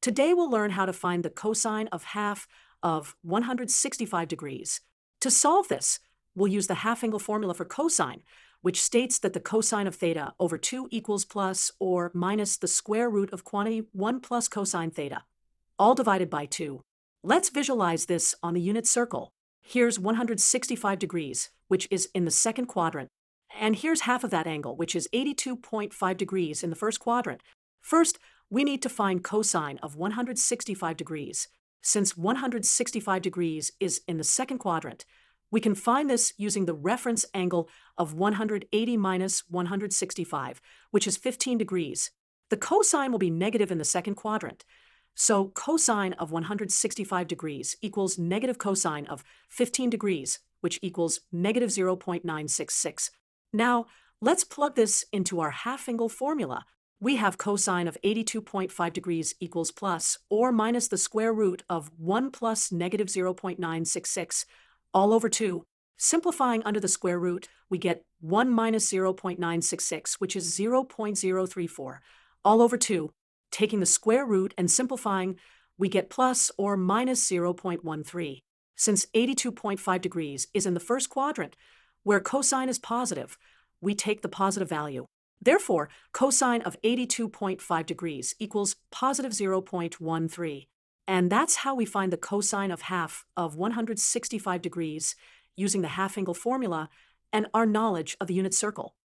Today we'll learn how to find the cosine of half of 165 degrees. To solve this, we'll use the half-angle formula for cosine, which states that the cosine of theta over 2 equals plus or minus the square root of quantity 1 plus cosine theta, all divided by 2. Let's visualize this on the unit circle. Here's 165 degrees, which is in the second quadrant. And here's half of that angle, which is 82.5 degrees in the first quadrant. First, we need to find cosine of 165 degrees. Since 165 degrees is in the second quadrant, we can find this using the reference angle of 180 minus 165, which is 15 degrees. The cosine will be negative in the second quadrant. So cosine of 165 degrees equals negative cosine of 15 degrees, which equals negative 0.966. Now, let's plug this into our half-angle formula. We have cosine of 82.5 degrees equals plus or minus the square root of 1 plus negative 0.966 all over 2. Simplifying under the square root, we get 1 minus 0.966, which is 0.034, all over 2. Taking the square root and simplifying, we get plus or minus 0.13. Since 82.5 degrees is in the first quadrant, where cosine is positive, we take the positive value. Therefore, cosine of 82.5 degrees equals positive 0.13. And that's how we find the cosine of half of 165 degrees using the half-angle formula and our knowledge of the unit circle.